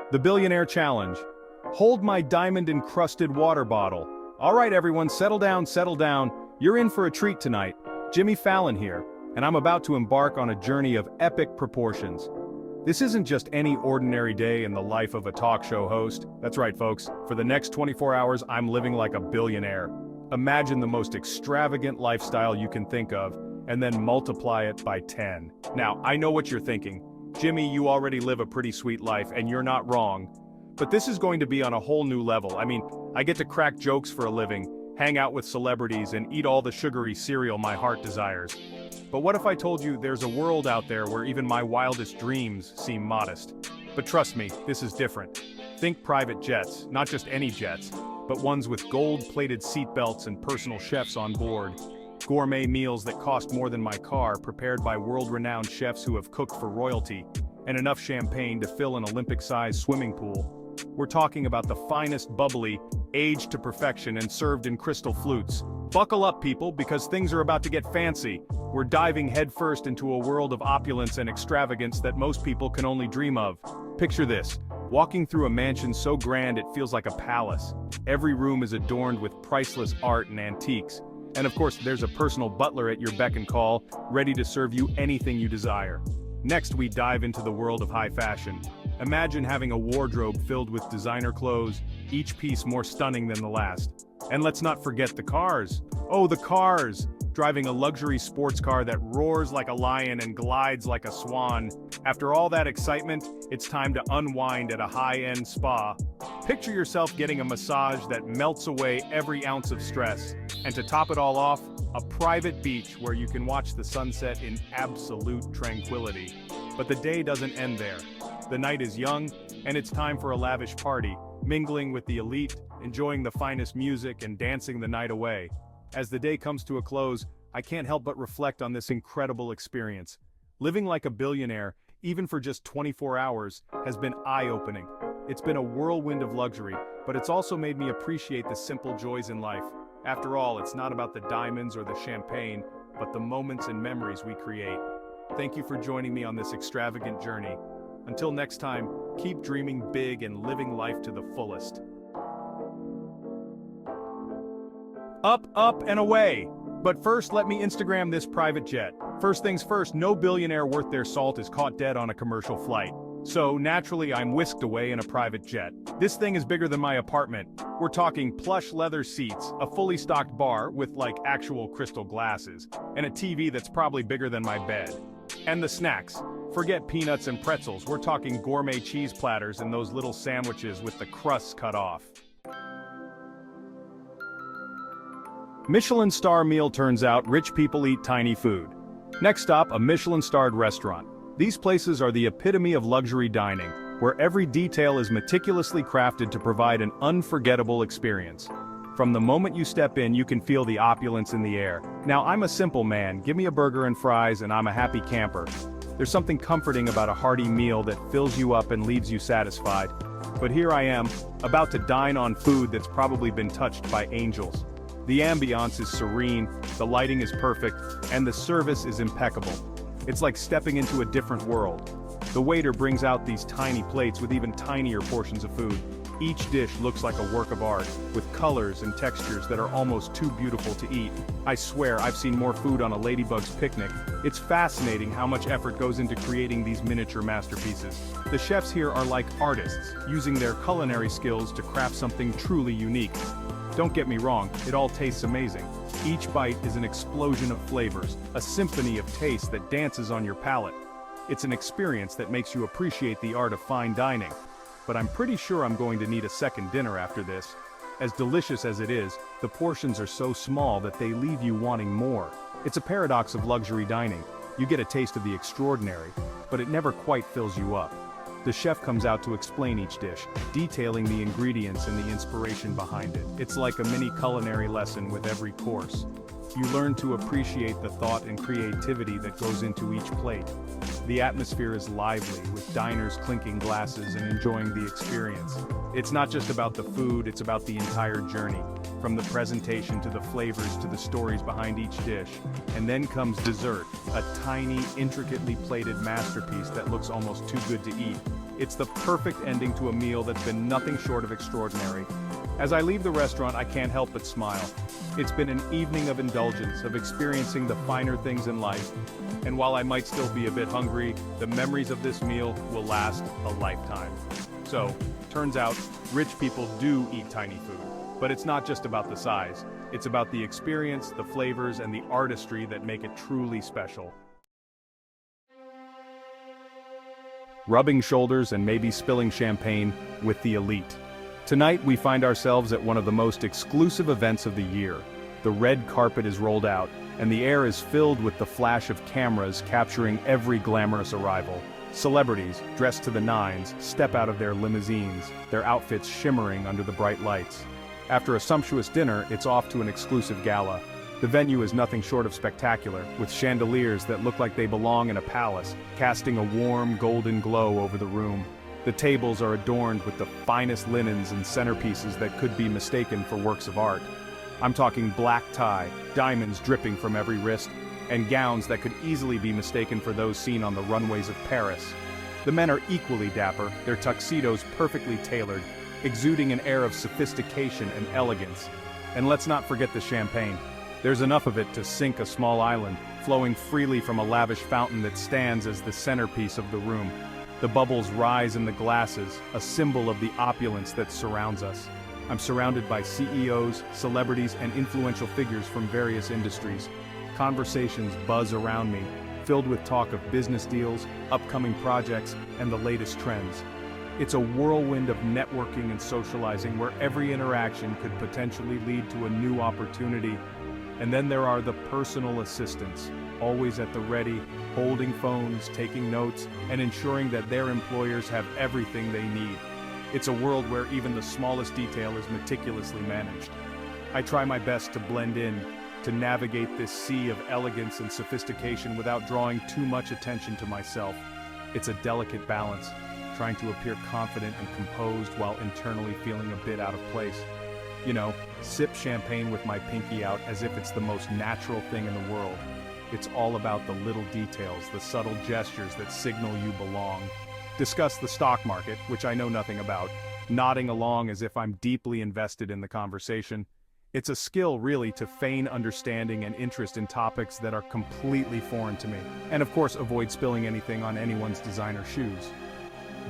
The Billionaire Challenge. Hold my diamond-encrusted water bottle. All right, everyone, settle down, settle down. You're in for a treat tonight. Jimmy Fallon here, and I'm about to embark on a journey of epic proportions. This isn't just any ordinary day in the life of a talk show host. That's right, folks. For the next 24 hours, I'm living like a billionaire. Imagine the most extravagant lifestyle you can think of, and then multiply it by 10. Now, I know what you're thinking. Jimmy, you already live a pretty sweet life, and you're not wrong. But this is going to be on a whole new level. I mean, I get to crack jokes for a living, hang out with celebrities, and eat all the sugary cereal my heart desires. But what if I told you there's a world out there where even my wildest dreams seem modest? But trust me, this is different. Think private jets, not just any jets, but ones with gold-plated seatbelts and personal chefs on board. Gourmet meals that cost more than my car, prepared by world-renowned chefs who have cooked for royalty, and enough champagne to fill an Olympic-sized swimming pool. We're talking about the finest bubbly, aged to perfection and served in crystal flutes. Buckle up, people, because things are about to get fancy. We're diving headfirst into a world of opulence and extravagance that most people can only dream of. Picture this. Walking through a mansion so grand it feels like a palace. Every room is adorned with priceless art and antiques. And of course, there's a personal butler at your beck and call, ready to serve you anything you desire. Next, we dive into the world of high fashion. Imagine having a wardrobe filled with designer clothes, each piece more stunning than the last. And let's not forget the cars. Oh, the cars! Driving a luxury sports car that roars like a lion and glides like a swan. After all that excitement, it's time to unwind at a high-end spa. Picture yourself getting a massage that melts away every ounce of stress. And to top it all off, a private beach where you can watch the sunset in absolute tranquility. But the day doesn't end there. The night is young, and it's time for a lavish party, mingling with the elite, enjoying the finest music and dancing the night away. As the day comes to a close, I can't help but reflect on this incredible experience. Living like a billionaire, even for just 24 hours, has been eye-opening. It's been a whirlwind of luxury, but it's also made me appreciate the simple joys in life. After all, it's not about the diamonds or the champagne, but the moments and memories we create. Thank you for joining me on this extravagant journey. Until next time, keep dreaming big and living life to the fullest. Up, and away! But first, let me Instagram this private jet. First things first, no billionaire worth their salt is caught dead on a commercial flight. So, naturally, I'm whisked away in a private jet. This thing is bigger than my apartment. We're talking plush leather seats, a fully stocked bar with, like, actual crystal glasses, and a TV that's probably bigger than my bed. And the snacks. Forget peanuts and pretzels, we're talking gourmet cheese platters and those little sandwiches with the crusts cut off. Michelin star meal turns out rich people eat tiny food. Next stop, a Michelin-starred restaurant. These places are the epitome of luxury dining, where every detail is meticulously crafted to provide an unforgettable experience. From the moment you step in, you can feel the opulence in the air. Now, I'm a simple man, give me a burger and fries and I'm a happy camper. There's something comforting about a hearty meal that fills you up and leaves you satisfied. But here I am, about to dine on food that's probably been touched by angels. The ambiance is serene, the lighting is perfect, and the service is impeccable. It's like stepping into a different world. The waiter brings out these tiny plates with even tinier portions of food. Each dish looks like a work of art, with colors and textures that are almost too beautiful to eat. I swear I've seen more food on a ladybug's picnic. It's fascinating how much effort goes into creating these miniature masterpieces. The chefs here are like artists, using their culinary skills to craft something truly unique. Don't get me wrong, it all tastes amazing. Each bite is an explosion of flavors, a symphony of taste that dances on your palate. It's an experience that makes you appreciate the art of fine dining. But I'm pretty sure I'm going to need a second dinner after this. As delicious as it is, the portions are so small that they leave you wanting more. It's a paradox of luxury dining. You get a taste of the extraordinary, but it never quite fills you up. The chef comes out to explain each dish, detailing the ingredients and the inspiration behind it. It's like a mini culinary lesson with every course. You learn to appreciate the thought and creativity that goes into each plate. The atmosphere is lively, with diners clinking glasses and enjoying the experience. It's not just about the food, it's about the entire journey. from the presentation to the flavors to the stories behind each dish. And then comes dessert, a tiny, intricately plated masterpiece that looks almost too good to eat. It's the perfect ending to a meal that's been nothing short of extraordinary. As I leave the restaurant, I can't help but smile. It's been an evening of indulgence, of experiencing the finer things in life. And while I might still be a bit hungry, the memories of this meal will last a lifetime. So, turns out, rich people do eat tiny food. But it's not just about the size. It's about the experience, the flavors, and the artistry that make it truly special. Rubbing shoulders and maybe spilling champagne with the elite. Tonight we find ourselves at one of the most exclusive events of the year. The red carpet is rolled out, and the air is filled with the flash of cameras capturing every glamorous arrival. Celebrities, dressed to the nines, step out of their limousines, their outfits shimmering under the bright lights. After a sumptuous dinner, it's off to an exclusive gala. The venue is nothing short of spectacular, with chandeliers that look like they belong in a palace, casting a warm, golden glow over the room. The tables are adorned with the finest linens and centerpieces that could be mistaken for works of art. I'm talking black tie, diamonds dripping from every wrist, and gowns that could easily be mistaken for those seen on the runways of Paris. The men are equally dapper, their tuxedos perfectly tailored, exuding an air of sophistication and elegance. And let's not forget the champagne. There's enough of it to sink a small island, flowing freely from a lavish fountain that stands as the centerpiece of the room. The bubbles rise in the glasses, a symbol of the opulence that surrounds us. I'm surrounded by CEOs, celebrities, and influential figures from various industries. Conversations buzz around me, filled with talk of business deals, upcoming projects, and the latest trends. It's a whirlwind of networking and socializing where every interaction could potentially lead to a new opportunity. And then there are the personal assistants, always at the ready, holding phones, taking notes, and ensuring that their employers have everything they need. It's a world where even the smallest detail is meticulously managed. I try my best to blend in, to navigate this sea of elegance and sophistication without drawing too much attention to myself. It's a delicate balance, trying to appear confident and composed while internally feeling a bit out of place. You know, sip champagne with my pinky out as if it's the most natural thing in the world. It's all about the little details, the subtle gestures that signal you belong. Discuss the stock market, which I know nothing about, nodding along as if I'm deeply invested in the conversation. It's a skill, really, to feign understanding and interest in topics that are completely foreign to me. And of course, avoid spilling anything on anyone's designer shoes.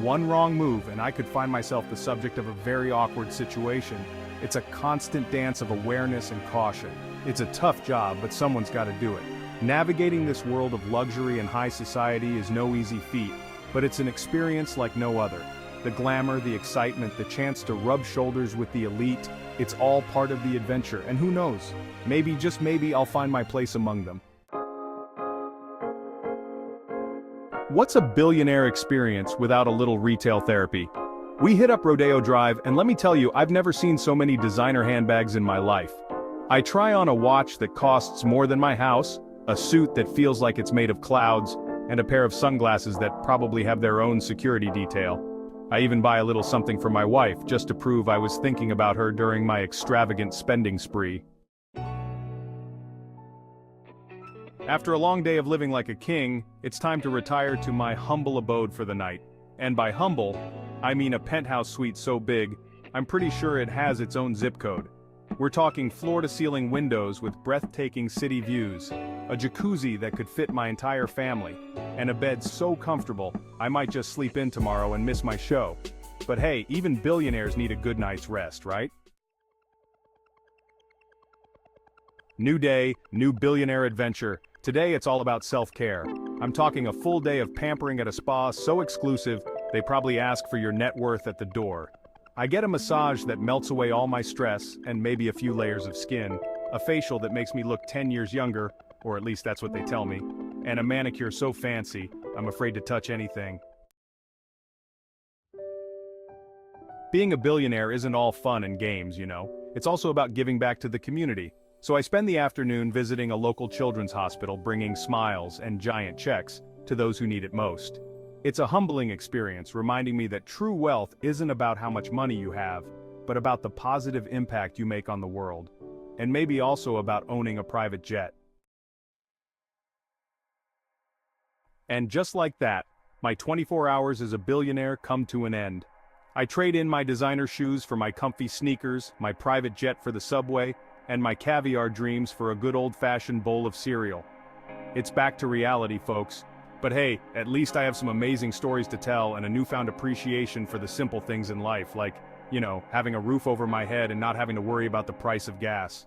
One wrong move and I could find myself the subject of a very awkward situation. It's a constant dance of awareness and caution. It's a tough job, but someone's got to do it. Navigating this world of luxury and high society is no easy feat, but it's an experience like no other. The glamour, the excitement, the chance to rub shoulders with the elite, it's all part of the adventure, and who knows, maybe, just maybe, I'll find my place among them. What's a billionaire experience without a little retail therapy? We hit up Rodeo Drive, and let me tell you, I've never seen so many designer handbags in my life. I try on a watch that costs more than my house, a suit that feels like it's made of clouds, and a pair of sunglasses that probably have their own security detail. I even buy a little something for my wife, just to prove I was thinking about her during my extravagant spending spree. After a long day of living like a king, it's time to retire to my humble abode for the night. And by humble, I mean a penthouse suite so big, I'm pretty sure it has its own zip code. We're talking floor-to-ceiling windows with breathtaking city views, a jacuzzi that could fit my entire family, and a bed so comfortable, I might just sleep in tomorrow and miss my show. But hey, even billionaires need a good night's rest, right? New day, new billionaire adventure. Today it's all about self-care. I'm talking a full day of pampering at a spa so exclusive, they probably ask for your net worth at the door. I get a massage that melts away all my stress and maybe a few layers of skin, a facial that makes me look 10 years younger, or at least that's what they tell me, and a manicure so fancy, I'm afraid to touch anything. Being a billionaire isn't all fun and games, you know. It's also about giving back to the community. So I spend the afternoon visiting a local children's hospital, bringing smiles and giant checks to those who need it most. It's a humbling experience, reminding me that true wealth isn't about how much money you have, but about the positive impact you make on the world. And maybe also about owning a private jet. And just like that, my 24 hours as a billionaire come to an end. I trade in my designer shoes for my comfy sneakers, my private jet for the subway, and my caviar dreams for a good old-fashioned bowl of cereal. It's back to reality, folks. But hey, at least I have some amazing stories to tell and a newfound appreciation for the simple things in life, like, having a roof over my head and not having to worry about the price of gas.